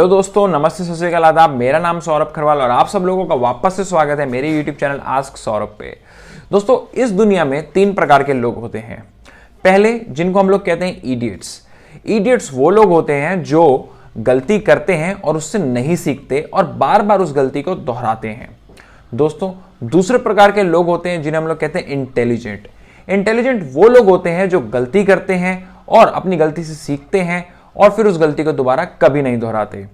तो दोस्तों नमस्ते, सत श्री अकाल, आदाब। मेरा नाम सौरभ खरवाल और आप सब लोगों का वापस से स्वागत है मेरे YouTube चैनल आस्क सौरभ पे। दोस्तों इस दुनिया में तीन प्रकार के लोग होते हैं। पहले जिनको हम लोग कहते हैं इडियट्स। इडियट्स वो लोग होते हैं जो गलती करते हैं और उससे नहीं सीखते और बार बार उस गलती को दोहराते हैं। दोस्तों दूसरे प्रकार के लोग होते हैं जिन्हें हम लोग कहते हैं इंटेलिजेंट। इंटेलिजेंट वो लोग होते हैं जो गलती करते हैं और अपनी गलती से सीखते हैं और फिर उस गलती को दोबारा कभी नहीं दोहराते।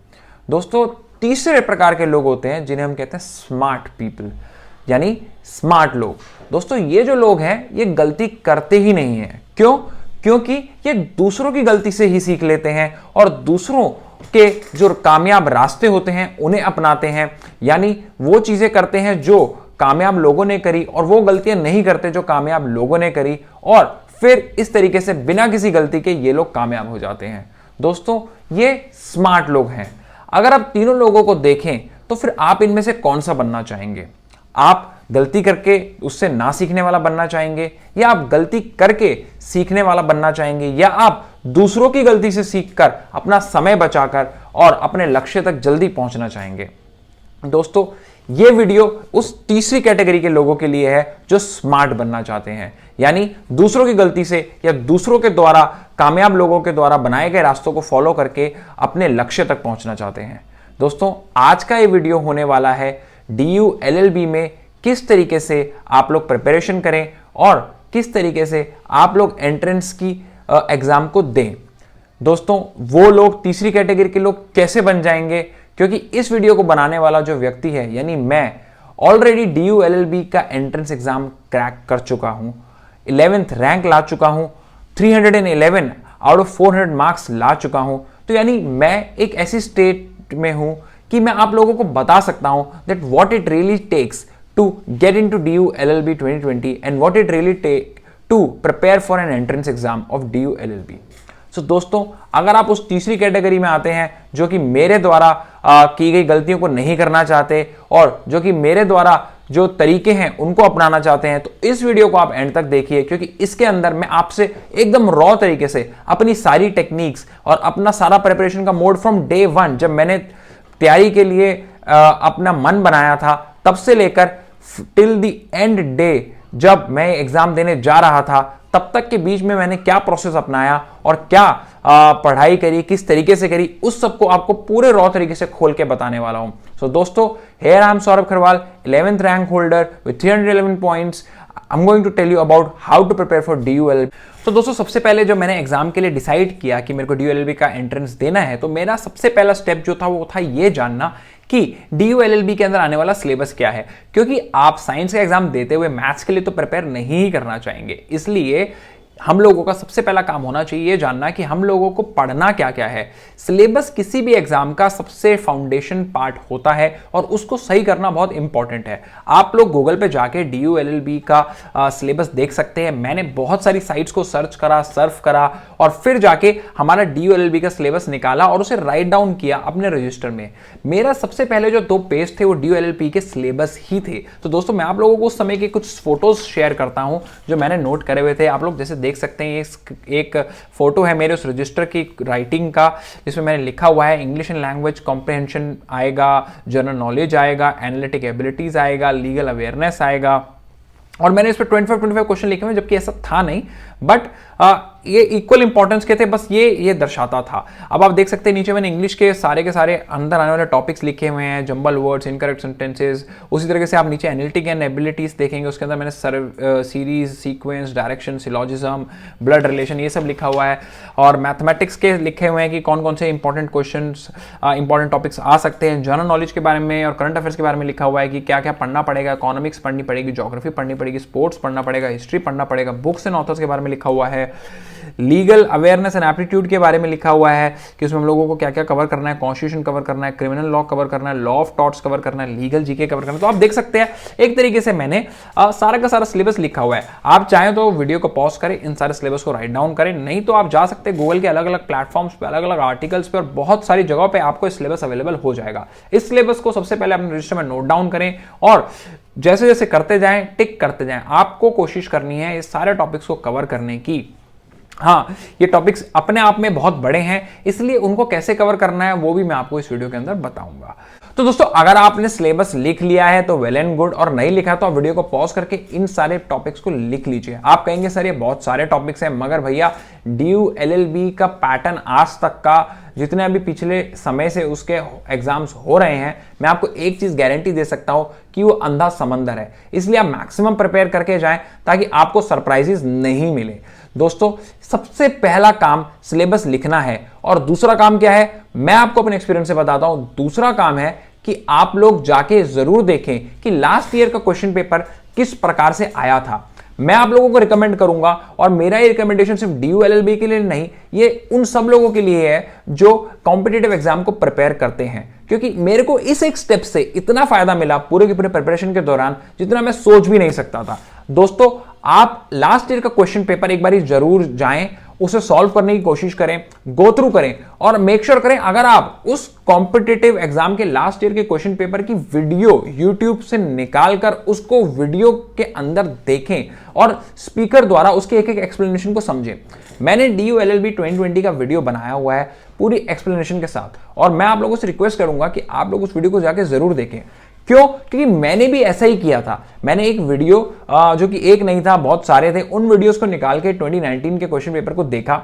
दोस्तों तीसरे प्रकार के लोग होते हैं जिन्हें हम कहते हैं स्मार्ट पीपल, यानी स्मार्ट लोग। दोस्तों ये जो लोग हैं ये गलती करते ही नहीं हैं। क्यों? क्योंकि ये दूसरों की गलती से ही सीख लेते हैं और दूसरों के जो कामयाब रास्ते होते हैं उन्हें अपनाते हैं, यानी वो चीजें करते हैं जो कामयाब लोगों ने करी और वो गलतियां नहीं करते जो कामयाब लोगों ने करी, और फिर इस तरीके से बिना किसी गलती के ये लोग कामयाब हो जाते हैं। दोस्तों ये स्मार्ट लोग हैं। अगर आप तीनों लोगों को देखें तो फिर आप इनमें से कौन सा बनना चाहेंगे? आप गलती करके उससे ना सीखने वाला बनना चाहेंगे, या आप गलती करके सीखने वाला बनना चाहेंगे, या आप दूसरों की गलती से सीखकर अपना समय बचाकर और अपने लक्ष्य तक जल्दी पहुंचना चाहेंगे? दोस्तों ये वीडियो उस तीसरी कैटेगरी के लोगों के लिए है जो स्मार्ट बनना चाहते हैं, यानी दूसरों की गलती से या दूसरों के द्वारा, कामयाब लोगों के द्वारा बनाए गए रास्तों को फॉलो करके अपने लक्ष्य तक पहुंचना चाहते हैं। दोस्तों आज का ये वीडियो होने वाला है DU LLB में किस तरीके से आप लोग प्रिपरेशन करें और किस तरीके से आप लोग एंट्रेंस की एग्जाम को दें। दोस्तों वो लोग तीसरी कैटेगरी के लोग कैसे बन जाएंगे, क्योंकि इस वीडियो को बनाने वाला जो व्यक्ति है यानी मैं ऑलरेडी DU LLB का एंट्रेंस एग्जाम क्रैक कर चुका हूं, 11th रैंक ला चुका हूं, 311 आउट ऑफ 400 मार्क्स ला चुका हूं। तो यानी मैं एक ऐसी स्टेट में हूं कि मैं आप लोगों को बता सकता हूं that what it really takes to get into DU LLB 2020 and what it really take to prepare for an entrance exam of DU LLB। तो दोस्तों अगर आप उस तीसरी कैटेगरी में आते हैं जो कि मेरे द्वारा की गई गलतियों को नहीं करना चाहते और जो कि मेरे द्वारा जो तरीके हैं उनको अपनाना चाहते हैं, तो इस वीडियो को आप एंड तक देखिए, क्योंकि इसके अंदर मैं आपसे एकदम रॉ तरीके से अपनी सारी टेक्निक्स और अपना सारा प्रिपरेशन का मोड फ्रॉम डे 1 जब मैंने तैयारी के लिए अपना मन बनाया था तब से लेकर टिल द एंड डे जब मैं एग्जाम देने जा रहा था तब तक के बीच में मैंने क्या प्रोसेस अपनाया और क्या पढ़ाई करी, किस तरीके से करी, उस सबको आपको पूरे रॉ तरीके से खोल के बताने वाला हूं। सो दोस्तों here I am Saurabh Kharwal, 11th rank holder with 311 points. I am going to tell you about how to prepare for DU LLB। तो दोस्तों सबसे पहले जो मैंने एग्जाम के लिए डिसाइड किया कि मेरे को DU LLB का एंट्रेंस देना है, तो मेरा सबसे पहला स्टेप जो था वो था ये जानना कि DU LLB के अंदर आने वाला सिलेबस क्या है, क्योंकि आप साइंस का एग्जाम देते हुए मैथ्स के लिए तो प्रिपेयर नहीं करना चाहेंगे। इसलिए हम लोगों का सबसे पहला काम होना चाहिए ये जानना कि हम लोगों को पढ़ना क्या क्या है। सिलेबस किसी भी एग्जाम का सबसे फाउंडेशन पार्ट होता है और उसको सही करना बहुत इंपॉर्टेंट है। आप लोग गूगल पे जाके DU LLB का सिलेबस देख सकते हैं। मैंने बहुत सारी साइट्स को सर्च करा, सर्फ करा और फिर जाके हमारा DU LLB का सिलेबस निकाला और उसे राइट डाउन किया अपने रजिस्टर में। मेरा सबसे पहले जो 2 पेज थे वो DU LLB के सिलेबस ही थे। तो दोस्तों मैं आप लोगों को उस समय के कुछ फोटोज शेयर करता हूं जो मैंने नोट करे हुए थे। आप लोग जैसे देख सकते हैं ये एक फोटो है मेरे उस रजिस्टर की राइटिंग का, जिसमें मैंने लिखा हुआ है इंग्लिश एंड लैंग्वेज कॉम्प्रिहेंशन आएगा, जनरल नॉलेज आएगा, एनालिटिक एबिलिटीज आएगा, लीगल अवेयरनेस आएगा, और मैंने इस पर 25 क्वेश्चन लिखे हुए, जबकि ऐसा था नहीं, बट ये इक्वल इंपॉर्टेंस के थे, बस ये दर्शाता था। अब आप देख सकते हैं नीचे मैंने इंग्लिश के सारे अंदर आने वाले टॉपिक्स लिखे हुए हैं, जंबल वर्ड्स, इनकरेक्ट सेंटेंसेस। उसी तरीके से आप नीचे एनालिटिक एंड एबिलिटीज देखेंगे, उसके अंदर मैंने series, sequence, direction, syllogism, blood relation, ये सब लिखा हुआ है। और मैथमेटिक्स के लिखे हुए हैं कि कौन कौन से इंपॉर्टेंट क्वेश्चन, इंपॉर्टेंट टॉपिक्स आ सकते हैं। जनरल नॉलेज के बारे में और करंट अफेयर्स के बारे में लिखा हुआ है कि क्या क्या पढ़ना पड़ेगा। इकोनॉमिक्स पढ़नी पड़ेगी, ज्योग्राफी पढ़नी पड़ेगी, स्पोर्ट्स पढ़ना पड़ेगा, हिस्ट्री पढ़ना पड़ेगा, बुक्स एंड ऑथर्स के बारे में लिखा हुआ है। लीगल अवेयरनेस एंड एप्टीट्यूड के बारे में लिखा हुआ है कि उसमें हम लोगों को क्या क्या कवर करना है, कॉन्स्टिट्यूशन कवर करना है, क्रिमिनल लॉ कवर करना है, लॉ ऑफ टॉर्ट्स कवर करना है, लीगल जीके कवर करना है। तो आप देख सकते हैं एक तरीके से मैंने सारा का सारा सिलेबस लिखा हुआ है। आप चाहें तो वीडियो को पॉज करें, इन सारे सिलेबस को राइट डाउन करें, नहीं तो आप जा सकते हैं गूगल के अलग अलग प्लेटफॉर्म्स पे, अलग अलग आर्टिकल्स पे, और बहुत सारी जगहों पे आपको सिलेबस अवेलेबल हो जाएगा। इस सिलेबस को सबसे पहले अपने रजिस्टर में नोट डाउन करें और जैसे जैसे करते जाएं, टिक करते जाएं। आपको कोशिश करनी है इस सारे टॉपिक्स को कवर करने की। हाँ, ये टॉपिक्स अपने आप में बहुत बड़े हैं, इसलिए उनको कैसे कवर करना है वो भी मैं आपको इस वीडियो के अंदर बताऊंगा। तो दोस्तों, अगर आपने सिलेबस लिख लिया है तो वेल एंड गुड, और नहीं लिखा तो आप वीडियो को पॉज करके इन सारे टॉपिक्स को लिख लीजिए। आप कहेंगे सर ये बहुत सारे टॉपिक्स हैं, मगर भैया DU LLB का पैटर्न आज तक का जितने अभी पिछले समय से उसके एग्जाम्स हो रहे हैं, मैं आपको एक चीज गारंटी दे सकता हूं कि वो अंधा समंदर है। इसलिए आप मैक्सिमम प्रिपेयर करके जाएं ताकि आपको सरप्राइजेस नहीं मिले। दोस्तों, सबसे पहला काम सिलेबस लिखना है, और दूसरा काम क्या है मैं आपको अपने एक्सपीरियंस से बताता हूं। दूसरा काम है कि आप लोग जाके जरूर देखें कि लास्ट ईयर का क्वेश्चन पेपर किस प्रकार से आया था। मैं आप लोगों को रिकमेंड करूंगा, और मेरा ये रिकमेंडेशन सिर्फ DU LLB के लिए नहीं, ये उन सब लोगों के लिए है जो कॉम्पिटिटिव एग्जाम को प्रिपेयर करते हैं, क्योंकि मेरे को इस एक स्टेप से इतना फायदा मिला पूरे के पूरे प्रिपरेशन के दौरान जितना मैं सोच भी नहीं सकता था। दोस्तों, आप लास्ट ईयर का क्वेश्चन पेपर एक बार जरूर जाएं, उसे सॉल्व करने की कोशिश करें, गो थ्रू करें, और मेक श्योर करें अगर आप उस कॉम्पिटिटिव एग्जाम के लास्ट ईयर के क्वेश्चन पेपर की वीडियो यूट्यूब से निकालकर उसको वीडियो के अंदर देखें और स्पीकर द्वारा उसके एक एक एक्सप्लेनेशन को समझें। मैंने DU LLB 2020 का वीडियो बनाया हुआ है पूरी एक्सप्लेनेशन के साथ, और मैं आप लोगों से रिक्वेस्ट करूंगा कि आप लोग उस वीडियो को जाके जरूर देखें। क्यों? क्योंकि मैंने भी ऐसा ही किया था। मैंने एक वीडियो जो कि एक नहीं था, बहुत सारे थे, उन वीडियोस को निकाल के 2019 के क्वेश्चन पेपर को देखा,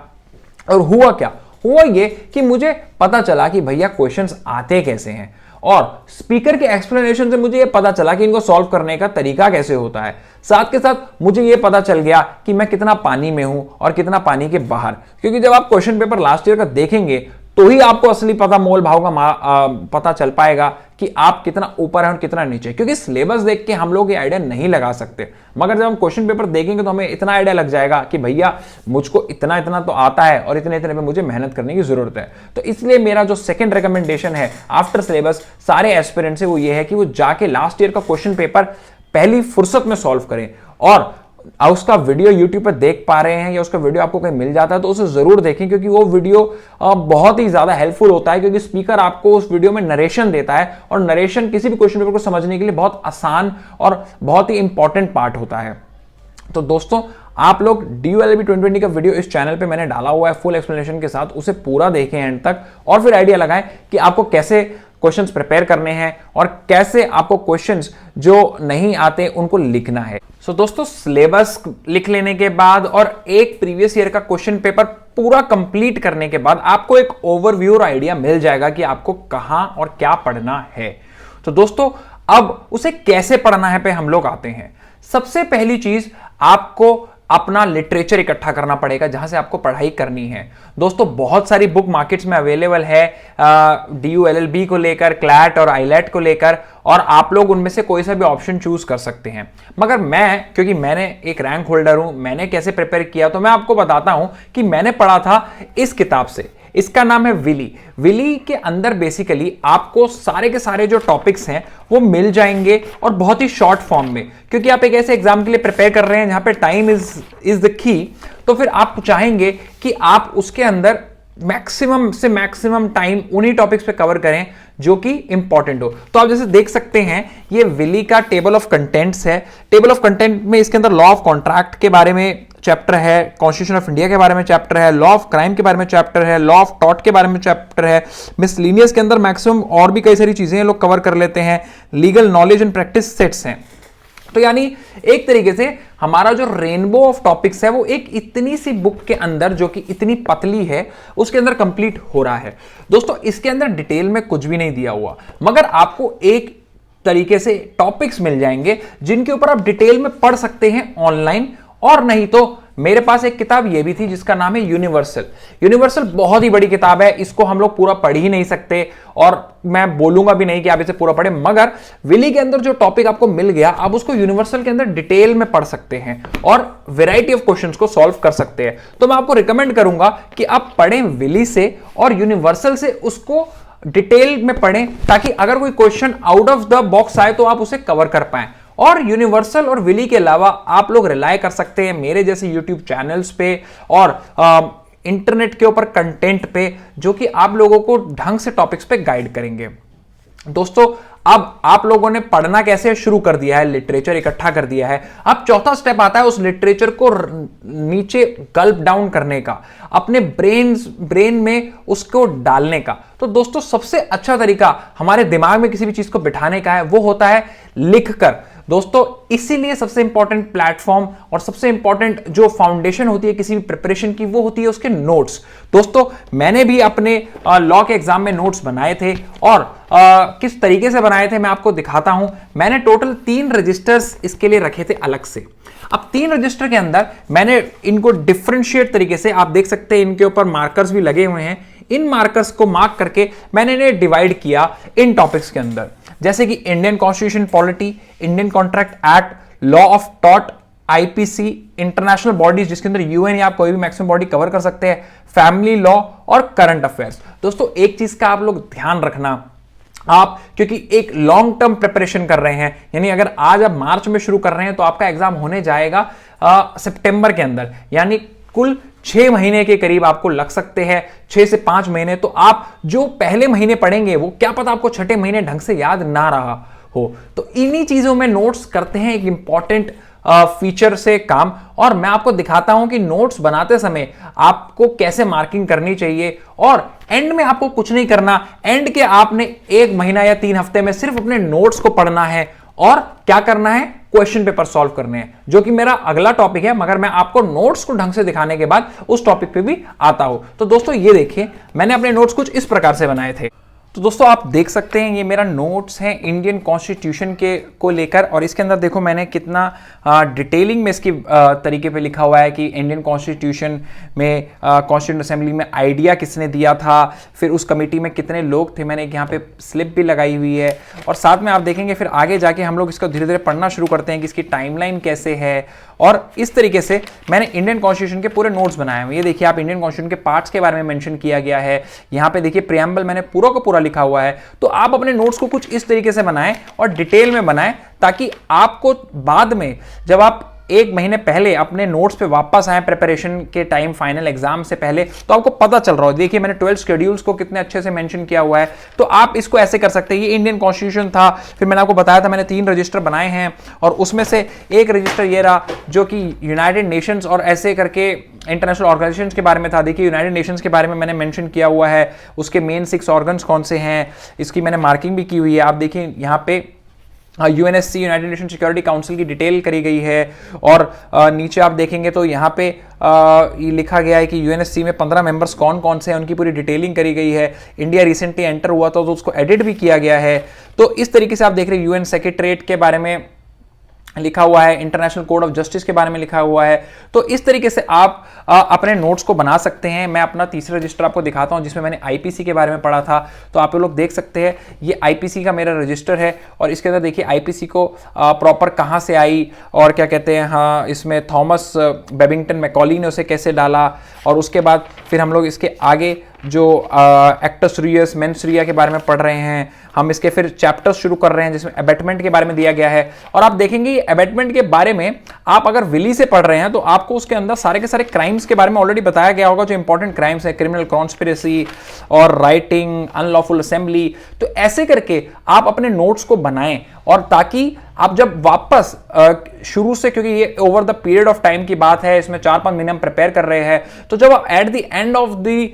और हुआ क्या? हुआ ये कि मुझे पता चला कि भैया क्वेश्चंस आते कैसे हैं, और स्पीकर के एक्सप्लेनेशन से मुझे ये पता चला कि इनको सॉल्व करने का तरीका कैसे होता है। साथ के साथ मुझे ये पता चल गया कि मैं कितना पानी में हूं और कितना पानी के बाहर, क्योंकि जब आप क्वेश्चन पेपर लास्ट ईयर का देखेंगे तो ही आपको असली पता मोल भाव का पता चल पाएगा कि आप कितना ऊपर है और कितना नीचे। क्योंकि सिलेबस देख के हम लोग ये आइडिया नहीं लगा सकते, मगर जब हम क्वेश्चन पेपर देखेंगे तो हमें इतना आइडिया लग जाएगा कि भैया मुझको इतना इतना तो आता है और इतने इतने पे मुझे मेहनत करने की जरूरत है। तो इसलिए मेरा जो सेकंड रिकमेंडेशन है आफ्टर सिलेबस सारे एस्पिरेंट से, वो ये है कि वो जाके लास्ट ईयर का क्वेश्चन पेपर पहली फुर्सत में सॉल्व करें, और उसका वीडियो YouTube पर देख पा रहे हैं या उसका वीडियो आपको कहीं मिल जाता है तो उसे जरूर देखें, क्योंकि वो वीडियो बहुत ही ज्यादा हेल्पफुल होता है, क्योंकि स्पीकर आपको उस वीडियो में नरेशन देता है, और नरेशन किसी भी क्वेश्चन पेपर को समझने के लिए बहुत आसान और बहुत ही इंपॉर्टेंट पार्ट होता है। तो दोस्तों, आप लोग DU LLB 2020 का वीडियो इस चैनल पे मैंने डाला हुआ है फुल एक्सप्लेनेशन के साथ, उसे पूरा देखें एंड तक, और फिर आइडिया लगाएं कि आपको कैसे क्वेश्चंस प्रिपेयर करने हैं और कैसे आपको क्वेश्चंस जो नहीं आते उनको लिखना है। सो दोस्तों, सिलेबस लिख लेने के बाद और एक प्रीवियस ईयर का क्वेश्चन पेपर पूरा कंप्लीट करने के बाद आपको एक ओवरव्यू और आइडिया मिल जाएगा कि आपको कहां और क्या पढ़ना है। तो दोस्तों, अब उसे कैसे पढ़ना है पे हम लोग आते हैं। सबसे पहली चीज, आपको अपना लिटरेचर इकट्ठा करना पड़ेगा जहां से आपको पढ़ाई करनी है। दोस्तों, बहुत सारी बुक मार्केट्स में अवेलेबल है DU LLB को लेकर, क्लैट और आईलेट को लेकर, और आप लोग उनमें से कोई सा भी ऑप्शन चूज कर सकते हैं। मगर मैं, क्योंकि मैंने एक रैंक होल्डर हूं, मैंने कैसे प्रिपेयर किया तो मैं आपको बताता हूं कि मैंने पढ़ा था इस किताब से। इसका नाम है विली। विली के अंदर बेसिकली आपको सारे के सारे जो टॉपिक्स हैं वो मिल जाएंगे, और बहुत ही शॉर्ट फॉर्म में, क्योंकि आप एक ऐसे एग्जाम के लिए प्रिपेयर कर रहे हैं जहां पे टाइम इज द की। तो फिर आप चाहेंगे कि आप उसके अंदर मैक्सिमम से मैक्सिमम टाइम उन्हीं टॉपिक्स पे कवर करें जो कि इंपॉर्टेंट हो। तो आप जैसे देख सकते हैं, ये विली का टेबल ऑफ कंटेंट्स है। टेबल ऑफ कंटेंट में इसके अंदर लॉ ऑफ कॉन्ट्रैक्ट के बारे में चैप्टर है, कॉन्स्टिट्यूशन ऑफ इंडिया के बारे में चैप्टर है, लॉ ऑफ क्राइम के बारे में चैप्टर है, लॉ ऑफ टॉर्ट के बारे में चैप्टर है, मिसलेनियस के अंदर मैक्सिमम और भी कई सारी चीजें लोग कवर कर लेते हैं, legal knowledge and practice sets हैं। तो यानी एक तरीके से हमारा जो रेनबो ऑफ टॉपिक्स है वो एक इतनी सी बुक के अंदर, जो कि इतनी पतली है, उसके अंदर कंप्लीट हो रहा है। दोस्तों, इसके अंदर डिटेल में कुछ भी नहीं दिया हुआ, मगर आपको एक तरीके से टॉपिक्स मिल जाएंगे जिनके ऊपर आप डिटेल में पढ़ सकते हैं ऑनलाइन, और नहीं तो मेरे पास एक किताब ये भी थी जिसका नाम है यूनिवर्सल। यूनिवर्सल बहुत ही बड़ी किताब है, इसको हम लोग पूरा पढ़ ही नहीं सकते, और मैं बोलूंगा भी नहीं कि आप इसे पूरा पढ़ें, मगर विली के अंदर जो टॉपिक आपको मिल गया, आप उसको यूनिवर्सल के अंदर डिटेल में पढ़ सकते हैं और वैरायटी ऑफ क्वेश्चंस को सॉल्व कर सकते हैं। तो मैं आपको रिकमेंड करूंगा कि आप पढ़ें विली से और यूनिवर्सल से, उसको डिटेल में पढ़ें, ताकि अगर कोई question out of the box आए तो आप उसे कवर कर पाएं। और यूनिवर्सल और विली के अलावा आप लोग रिलाय कर सकते हैं मेरे जैसे यूट्यूब चैनल्स पे और इंटरनेट के ऊपर कंटेंट पे, जो कि आप लोगों को ढंग से टॉपिक्स पे गाइड करेंगे। दोस्तों अब आप लोगों ने पढ़ना कैसे शुरू कर दिया है, लिटरेचर इकट्ठा कर दिया है। अब चौथा स्टेप आता है उस लिटरेचर को नीचे गल्प डाउन करने का, अपने ब्रेन में उसको डालने का। तो दोस्तों सबसे अच्छा तरीका हमारे दिमाग में किसी भी चीज को बिठाने का है वो होता है लिखकर। दोस्तों इसीलिए सबसे इंपॉर्टेंट प्लेटफॉर्म और सबसे इंपॉर्टेंट जो फाउंडेशन होती है किसी भी प्रिपरेशन की वो होती है उसके नोट्स। दोस्तों मैंने भी अपने लॉ के एग्जाम में नोट्स बनाए थे और किस तरीके से बनाए थे मैं आपको दिखाता हूं। मैंने टोटल 3 रजिस्टर्स इसके लिए रखे थे अलग से। अब 3 रजिस्टर के अंदर मैंने इनको डिफरेंशिएट तरीके से, आप देख सकते हैं इनके ऊपर मार्कर्स भी लगे हुए हैं, इन मार्कर्स को मार्क करके मैंने इन्हें डिवाइड किया इन टॉपिक्स के अंदर, जैसे कि Indian constitution polity, Indian contract act, law of taught, IPC, international bodies जिसके अंदर यूएन या आप कोई भी मैक्सिमम बॉडी कवर कर सकते हैं, फैमिली लॉ और करंट अफेयर्स। दोस्तों एक चीज का आप लोग ध्यान रखना, आप क्योंकि एक लॉन्ग टर्म प्रिपरेशन कर रहे हैं, यानी अगर आज आप मार्च में शुरू कर रहे हैं तो आपका एग्जाम होने जाएगा सितंबर के अंदर, यानी कुल 6 महीने के करीब आपको लग सकते हैं, 6 से 5 महीने। तो आप जो पहले महीने पढ़ेंगे वो क्या पता आपको छठे महीने ढंग से याद ना रहा हो। तो इन्हीं चीजों में नोट्स करते हैं एक इंपॉर्टेंट फीचर से काम, और मैं आपको दिखाता हूं कि नोट्स बनाते समय आपको कैसे मार्किंग करनी चाहिए। और एंड में आपको कुछ नहीं करना, एंड के आपने 1 महीना या 3 हफ्ते में सिर्फ अपने नोट्स को पढ़ना है और क्या करना है, क्वेश्चन पेपर सॉल्व करने हैं, जो कि मेरा अगला टॉपिक है, मगर मैं आपको नोट्स को ढंग से दिखाने के बाद उस टॉपिक पे भी आता हूं। तो दोस्तों ये देखिए मैंने अपने नोट्स कुछ इस प्रकार से बनाए थे। तो दोस्तों आप देख सकते हैं ये मेरा नोट्स है इंडियन कॉन्स्टिट्यूशन के को लेकर, और इसके अंदर देखो मैंने कितना डिटेलिंग में इसकी तरीके पे लिखा हुआ है कि इंडियन कॉन्स्टिट्यूशन में कॉन्स्टिट्यूंट असेंबली में आइडिया किसने दिया था, फिर उस कमेटी में कितने लोग थे, मैंने यहाँ पे स्लिप भी लगाई हुई है। और साथ में आप देखेंगे फिर आगे जाके हम लोग इसको धीरे धीरे पढ़ना शुरू करते हैं कि इसकी टाइमलाइन कैसे है, और इस तरीके से मैंने इंडियन कॉन्स्टिट्यूशन के पूरे नोट्स बनाए हुए। ये देखिए आप इंडियन कॉन्स्टिट्यूशन के पार्ट्स के बारे में मेंशन किया गया है, यहाँ पे देखिए प्रियम्बल मैंने पूरा का पूरा लिखा हुआ है। तो आप अपने नोट्स को कुछ इस तरीके से बनाएं और डिटेल में बनाएं, ताकि आपको बाद में जब आप 1 महीने पहले अपने नोट्स पे वापस आए प्रिपरेशन के टाइम, फाइनल एग्जाम से पहले, तो आपको पता चल रहा हो। देखिए मैंने 12 शेड्यूल्स को कितने अच्छे से मेंशन किया हुआ है। तो आप इसको ऐसे कर सकते हैं, ये इंडियन कॉन्स्टिट्यूशन था, फिर मैंने आपको बताया था मैंने 3 रजिस्टर बनाए हैं, और उसमें से एक रजिस्टर ये रहा जो कि यूनाइटेड नेशंस और ऐसे करके इंटरनेशनल ऑर्गेनाइजेशंस के बारे में था। देखिए यूनाइटेड नेशंस के बारे में मैंने मेंशन किया हुआ है, उसके मेन 6 ऑर्गन्स कौन से हैं, इसकी मैंने मार्किंग भी की हुई है। आप देखिए यहाँ पे UNSC, United nation security council की डिटेल करी गई है, और नीचे आप देखेंगे तो यहाँ पे ये लिखा गया है कि यूएनएससी में 15 मेंबर्स कौन कौन से हैं, उनकी पूरी डिटेलिंग करी गई है। इंडिया रिसेंटली एंटर हुआ था तो उसको एडिट भी किया गया है। तो इस तरीके से आप देख रहे हैं यूएन सेक्रेटरीट के बारे में लिखा हुआ है, इंटरनेशनल कोड ऑफ जस्टिस के बारे में लिखा हुआ है। तो इस तरीके से आप अपने नोट्स को बना सकते हैं। मैं अपना तीसरा रजिस्टर आपको दिखाता हूं जिसमें मैंने आईपीसी के बारे में पढ़ा था। तो आप लोग देख सकते हैं ये आईपीसी का मेरा रजिस्टर है, और इसके अंदर देखिए आईपीसी को प्रॉपर कहां से आई और क्या कहते हैं, हाँ इसमें थॉमस बेबिंगटन मैकॉली ने उसे कैसे डाला, और उसके बाद फिर हम लोग इसके आगे जो एक्टस रियस मेंस रिया के बारे में पढ़ रहे हैं। हम इसके फिर चैप्टर्स शुरू कर रहे हैं जिसमें अबेटमेंट के बारे में दिया गया है। और आप देखेंगे ये अबेटमेंट के बारे में आप अगर विली से पढ़ रहे हैं तो आपको उसके अंदर सारे के सारे क्राइम्स के बारे में ऑलरेडी बताया गया होगा, जो इंपॉर्टेंट क्राइम्स है, क्रिमिनल कॉन्स्पिरेसी और राइटिंग, अनलॉफुल असेंबली। तो ऐसे करके आप अपने नोट्स को बनाएं, और ताकि आप जब वापस शुरू से, क्योंकि ये over the period of time की बात है, इसमें 4-5 महीने हम प्रिपेयर कर रहे हैं, तो जब आप at the end of the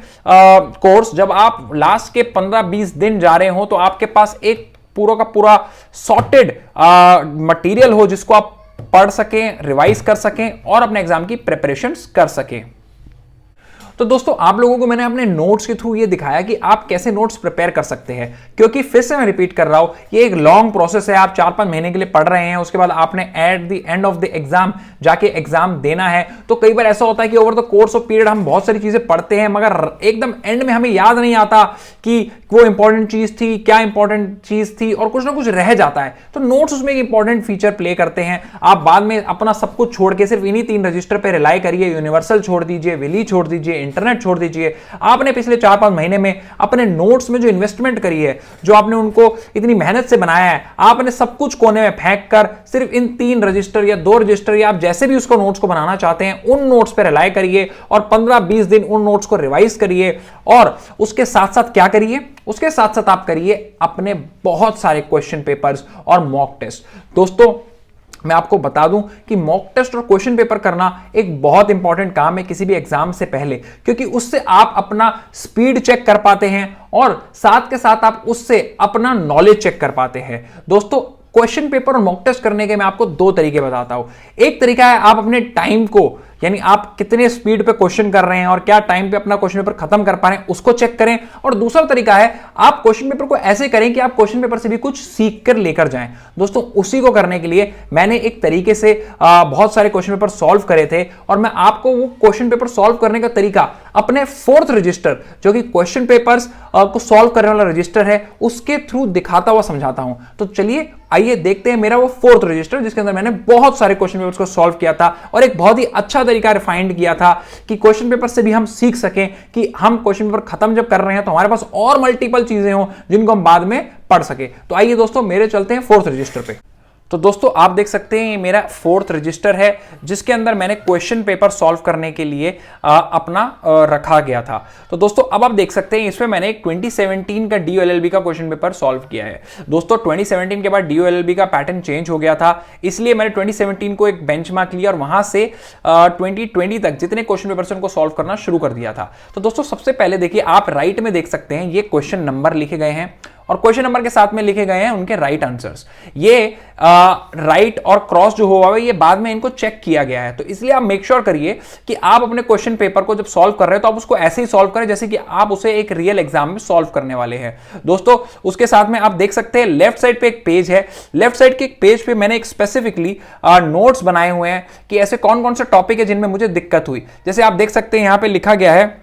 course, जब आप लास्ट के 15-20 दिन जा रहे हो, तो आपके पास एक पूरा का पूरा सॉर्टेड मटेरियल हो जिसको आप पढ़ सकें, रिवाइज कर सकें और अपने एग्जाम की प्रिपरेशंस कर सकें। तो दोस्तों आप लोगों को मैंने अपने नोट्स के थ्रू ये दिखाया कि आप कैसे नोट्स प्रिपेयर कर सकते हैं, क्योंकि फिर से मैं रिपीट कर रहा हूं, ये एक लॉन्ग प्रोसेस है। आप 4-5 महीने के लिए पढ़ रहे हैं, उसके बाद आपने at the end of the exam जाके एग्जाम देना है। तो कई बार ऐसा होता है कि over the course of period हम बहुत सारी चीजें पढ़ते हैं, मगर एकदम एंड में हमें याद नहीं आता कि वो इंपॉर्टेंट चीज थी, क्या इंपॉर्टेंट चीज थी, और कुछ ना कुछ रह जाता है। तो नोट्स उसमें एक इंपॉर्टेंट फीचर प्ले करते हैं। आप बाद में अपना सब कुछ छोड़ के सिर्फ इन्हीं 3 रजिस्टर पर रिलाई करिए, यूनिवर्सल छोड़ दीजिए, विली छोड़ दीजिए, इंटरनेट छोड़ दीजिए, आपने पिछले 4-5 महीने में अपने नोट्स में जो इन्वेस्टमेंट करी है, जो आपने उनको इतनी मेहनत से बनाया है, आपने सब कुछ कोने में फेंक कर सिर्फ इन 3 रजिस्टर या 2 रजिस्टर या आप जैसे भी उसको नोट्स को बनाना चाहते हैं उन नोट्स पर रिलाय करिए और 15-20 दिन उन नोट्स को रिवाइज करिए। और उसके साथ साथ क्या करिए, उसके साथ साथ आप करिए अपने बहुत सारे क्वेश्चन पेपर्स और मॉक टेस्ट। दोस्तों मैं आपको बता दूं कि मॉक टेस्ट और क्वेश्चन पेपर करना एक बहुत इंपॉर्टेंट काम है किसी भी एग्जाम से पहले, क्योंकि उससे आप अपना स्पीड चेक कर पाते हैं और साथ के साथ आप उससे अपना नॉलेज चेक कर पाते हैं। दोस्तों क्वेश्चन पेपर और मॉक टेस्ट करने के मैं आपको 2 तरीके बताता हूं। एक तरीका है आप अपने टाइम को, यानी आप कितने स्पीड पे क्वेश्चन कर रहे हैं और क्या टाइम पे अपना क्वेश्चन पेपर खत्म कर पा रहे हैं उसको चेक करें। और दूसरा तरीका है आप क्वेश्चन पेपर को ऐसे करें कि आप क्वेश्चन पेपर से भी कुछ सीख कर लेकर जाएं। दोस्तों उसी को करने के लिए मैंने एक तरीके से बहुत सारे क्वेश्चन पेपर सॉल्व करे थे और मैं आपको वो क्वेश्चन पेपर सॉल्व करने का तरीका अपने 4th रजिस्टर, जो कि क्वेश्चन पेपर्स को सॉल्व करने वाला रजिस्टर है, उसके थ्रू दिखाता हुआ समझाता हूं। तो चलिए आइए देखते हैं मेरा वो 4th रजिस्टर जिसके अंदर मैंने बहुत सारे क्वेश्चन पेपर्स को सॉल्व किया था और एक बहुत ही अच्छा तरीका रिफाइंड किया था कि क्वेश्चन पेपर से भी हम सीख सकें कि हम क्वेश्चन पेपर खत्म जब कर रहे हैं तो हमारे पास और मल्टीपल चीजें हो जिनको हम बाद में पढ़ सके। तो आइए दोस्तों मेरे चलते हैं 4th रजिस्टर पे। तो दोस्तों आप देख सकते हैं ये मेरा 4th रजिस्टर है जिसके अंदर मैंने क्वेश्चन पेपर सॉल्व करने के लिए अपना रखा गया था। तो दोस्तों अब आप देख सकते हैं इसमें मैंने एक 2017 का DOLLB का क्वेश्चन पेपर सॉल्व किया है। दोस्तों 2017 के बाद DOLLB का पैटर्न चेंज हो गया था, इसलिए मैंने 2017 को एक बेंचमार्क लिया और वहां से 2020 तक जितने क्वेश्चन पेपर उनको सॉल्व करना शुरू कर दिया था। तो दोस्तों सबसे पहले देखिए, आप राइट में देख सकते हैं ये क्वेश्चन नंबर लिखे गए हैं और क्वेश्चन नंबर के साथ में लिखे गए हैं उनके राइट आंसर्स। ये राइट और क्रॉस जो हुआ है ये बाद में इनको चेक किया गया है, तो इसलिए आप मेक श्योर करिए कि आप अपने क्वेश्चन पेपर को जब सॉल्व कर रहे हो तो आप उसको ऐसे ही सॉल्व करें जैसे कि आप उसे एक रियल एग्जाम में सॉल्व करने वाले हैं। दोस्तों उसके साथ में आप देख सकते हैं लेफ्ट साइड पे एक पेज है, लेफ्ट साइड के एक पेज पे मैंने एक स्पेसिफिकली नोट्स बनाए हुए हैं कि ऐसे कौन कौन से टॉपिक है जिनमें मुझे दिक्कत हुई। जैसे आप देख सकते हैं यहां पे लिखा गया है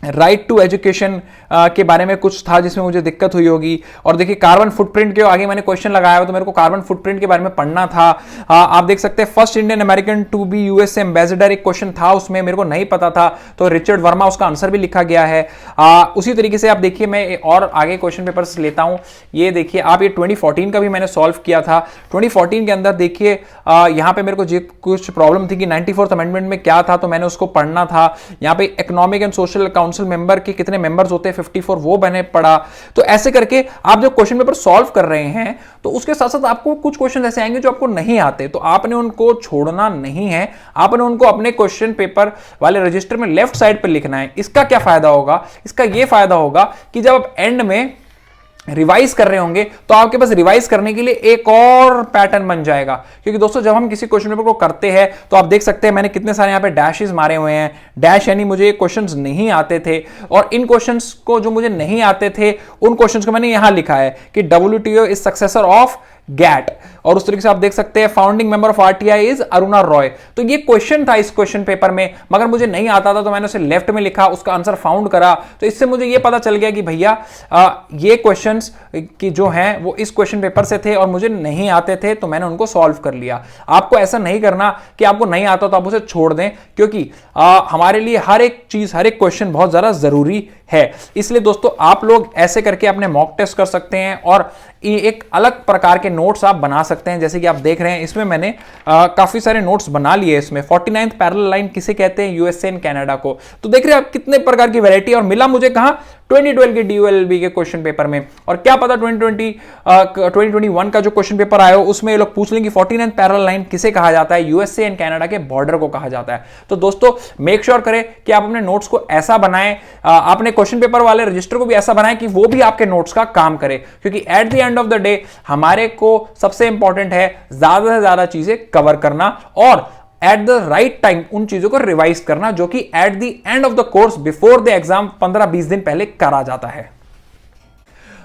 राइट टू एजुकेशन के बारे में कुछ था जिसमें मुझे दिक्कत हुई होगी। और देखिए कार्बन फुटप्रिंट के आगे मैंने क्वेश्चन लगाया हुआ तो मेरे को कार्बन फुटप्रिंट के बारे में पढ़ना था। आप देख सकते हैं first Indian American to be USA ambassador एक क्वेश्चन था, उसमें मेरे को नहीं पता था तो रिचर्ड वर्मा उसका आंसर भी लिखा गया है। उसी तरीके से आप देखिए मैं और आगे क्वेश्चन पेपर्स लेता हूं। ये देखिए आप ये 2014 का भी मैंने सॉल्व किया था। 2014 के अंदर देखिए यहां पे मेरे को कुछ प्रॉब्लम थी कि 94th अमेंडमेंट में क्या था तो मैंने उसको पढ़ना था। यहां पे economic and social council member के कितने मेंबर्स होते हैं 54, वो मैंने पढ़ा। तो ऐसे करके आप जब क्वेश्चन पेपर सॉल्व कर रहे हैं तो उसके साथ साथ आपको कुछ क्वेश्चन ऐसे आएंगे जो आपको नहीं आते, तो आपने उनको छोड़ना नहीं है, आपने उनको अपने क्वेश्चन पेपर वाले रजिस्टर में लेफ्ट साइड पर लिखना है। इसका क्या फायदा होगा? इसका यह फायदा होगा कि जब आप एंड में रिवाइज कर रहे होंगे तो आपके पास रिवाइज करने के लिए एक और पैटर्न बन जाएगा। क्योंकि दोस्तों जब हम किसी क्वेश्चन पेपर को करते हैं तो आप देख सकते हैं मैंने कितने सारे यहां पे डैशेस मारे हुए हैं। डैश यानी मुझे क्वेश्चंस नहीं आते थे और इन क्वेश्चंस को जो मुझे नहीं आते थे उन क्वेश्चंस को मैंने यहां लिखा है कि WTO is successor of GATT. और उस तरीके से आप देख सकते हैं founding member of RTI is Aruna Roy. तो ये क्वेश्चन था इस क्वेश्चन पेपर में, मगर मुझे नहीं आता था तो मैंने उसे लेफ्ट में लिखा, उसका आंसर फाउंड करा। तो इससे मुझे ये पता चल गया कि भैया ये क्वेश्चंस की जो हैं वो इस क्वेश्चन पेपर से थे और मुझे नहीं आते थे तो मैंने उनको सॉल्व कर लिया। आपको ऐसा नहीं करना कि आपको नहीं आता तो आप उसे छोड़ दें, क्योंकि हमारे लिए हर एक चीज, हर एक क्वेश्चन बहुत ज्यादा जरूरी है। इसलिए दोस्तों आप लोग ऐसे करके अपने मॉक टेस्ट कर सकते हैं और एक अलग प्रकार के नोट्स आप बना सकते हैं। जैसे कि आप देख रहे हैं इसमें मैंने काफी सारे नोट्स बना लिए। इसमें 49th पैरेलल लाइन किसे कहते हैं? यूएसए एंड कनाडा को। तो देख रहे हैं आप कितने प्रकार की वैरायटी, और मिला मुझे कहां? 2012 के DOLLB के क्वेश्चन पेपर में। और क्या पता 2021 का जो क्वेश्चन पेपर आया हो उसमें ये लोग पूछ लें कि 49th पैरेलल लाइन किसे कहा जाता है? यूएसए एंड कनाडा के बॉर्डर को कहा जाता है। तो दोस्तों मेक श्योर करें कि आप अपने नोट्स को ऐसा बनाएं, अपने क्वेश्चन पेपर वाले रजिस्टर को भी ऐसा बनाएं कि वो भी आपके नोट्स का काम करे, क्योंकि at the end of the day हमारे को सबसे इंपॉर्टेंट है ज्यादा से ज्यादा चीजें कवर करना और एट द राइट टाइम उन चीजों को रिवाइज करना जो कि at the end of the course before the exam 15-20 दिन पहले करा जाता है।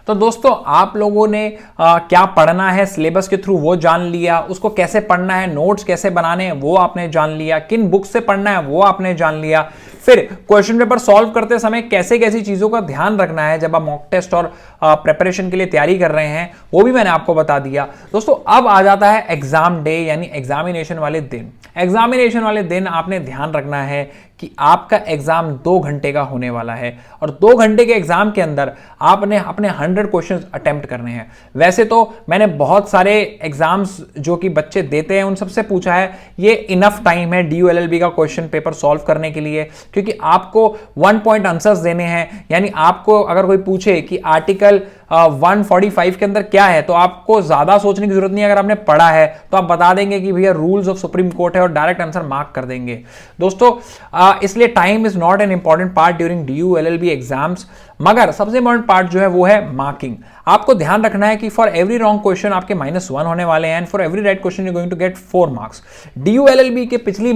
तो दोस्तों आप लोगों ने क्या पढ़ना है सिलेबस के थ्रू वो जान लिया, उसको कैसे पढ़ना है, नोट्स कैसे बनाने हैं वो आपने जान लिया, किन बुक से पढ़ना है वो आपने जान लिया। फिर क्वेश्चन पेपर सॉल्व करते समय कैसे कैसी चीजों का ध्यान रखना है जब आप मॉक टेस्ट और प्रिपरेशन के लिए तैयारी कर रहे हैं वो भी मैंने आपको बता दिया। दोस्तों अब आ जाता है एग्जाम डे, यानी एग्जामिनेशन वाले दिन। एग्जामिनेशन वाले दिन आपने ध्यान रखना है कि आपका एग्जाम 2 घंटे का होने वाला है और 2 घंटे के एग्जाम के अंदर आपने अपने 100 क्वेश्चंस अटेम्प्ट करने हैं। वैसे तो मैंने बहुत सारे एग्जाम्स जो कि बच्चे देते हैं उन सबसे पूछा है, ये इनफ टाइम है DU LLB का क्वेश्चन पेपर सॉल्व करने के लिए, क्योंकि आपको 1 पॉइंट आंसर्स देने हैं। यानी आपको अगर कोई पूछे कि आर्टिकल 145 के अंदर क्या है, तो आपको ज्यादा सोचने की जरूरत नहीं है। अगर आपने पढ़ा है तो आप बता देंगे कि भैया रूल्स ऑफ सुप्रीम कोर्ट है और डायरेक्ट आंसर मार्क कर देंगे। दोस्तों इसलिए time is not an important part during DU LLB exams, मगर सबसे इंपॉर्टेंट पार्ट जो है वो है मार्किंग। आपको ध्यान रखना है कि फॉर एवरी रॉन्ग क्वेश्चन आपके -1 होने वाले हैं and for every right question you going to get 4 marks. DU LLB के पिछली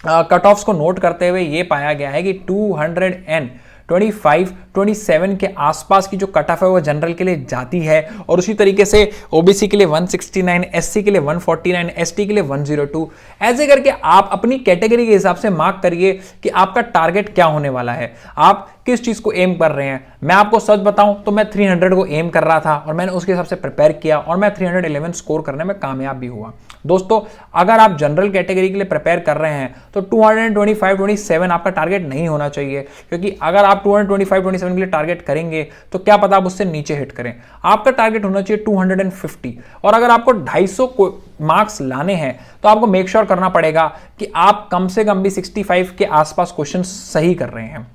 कट ऑफ्स को नोट करते हुए यह पाया गया है कि 225-27 के आसपास की जो कट ऑफ है वो जनरल के लिए जाती है, और उसी तरीके से ओबीसी के लिए 169, एससी के लिए 149, एसटी के लिए 102। ऐसे करके आप अपनी कैटेगरी के हिसाब से मार्क करिए कि आपका टारगेट क्या होने वाला है, आप किस चीज को एम कर रहे हैं। मैं आपको सच बताऊं तो मैं 300 को एम कर रहा था और मैंने उसके हिसाब से प्रिपेयर किया और मैं 311 स्कोर करने में कामयाब भी हुआ। दोस्तों अगर आप जनरल कैटेगरी के लिए प्रिपेयर कर रहे हैं तो 225-27 आपका टारगेट नहीं होना चाहिए, क्योंकि अगर आप 225-27 के लिए टारगेट करेंगे तो क्या पता आप उससे नीचे हिट करें। आपका टारगेट होना चाहिए 250, और अगर आपको 250 मार्क्स लाने हैं तो आपको मेक श्योर करना पड़ेगा कि आप कम से कम भी 65 के आसपास क्वेश्चन सही कर रहे हैं।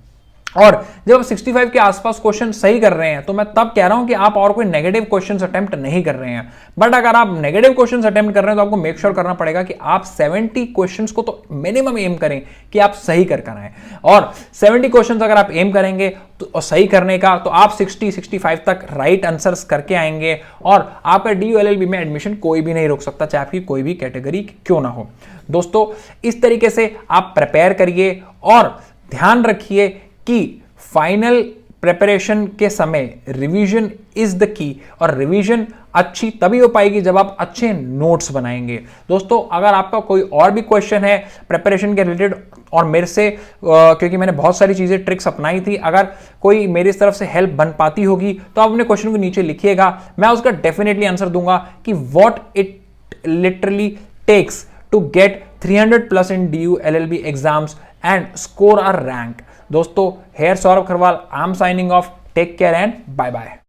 और जब आप 65 के आसपास क्वेश्चन सही कर रहे हैं तो मैं तब कह रहा हूं कि आप और कोई नेगेटिव क्वेश्चंस अटेम्प्ट नहीं कर रहे हैं। बट अगर आप नेगेटिव क्वेश्चंस अटेम्प्ट कर रहे हैं तो आपको मेक श्योर करना पड़ेगा कि आप 70 क्वेश्चंस को तो मिनिमम एम करें कि आप सही कर आए, और 70 क्वेश्चंस अगर आप एम करेंगे तो सही करने का, तो आप 60-65 तक राइट आंसर्स करके आएंगे और आपका DU LLB में एडमिशन कोई भी नहीं रोक सकता, चाहे आपकी कोई भी कैटेगरी क्यों ना हो। दोस्तों इस तरीके से आप प्रिपेयर करिए और ध्यान रखिए कि फाइनल प्रिपरेशन के समय रिवीजन इज द की, और रिवीजन अच्छी तभी हो पाएगी जब आप अच्छे नोट्स बनाएंगे। दोस्तों अगर आपका कोई और भी क्वेश्चन है प्रिपरेशन के रिलेटेड और मेरे से क्योंकि मैंने बहुत सारी चीजें ट्रिक्स अपनाई थी, अगर कोई मेरी तरफ से हेल्प बन पाती होगी तो आप अपने क्वेश्चन को नीचे लिखिएगा, मैं उसका डेफिनेटली आंसर दूंगा कि what it literally takes to get 300+ in DU LLB exams and score a rank. दोस्तों, here Saurabh Kharwal, I am signing off. Take care and bye bye.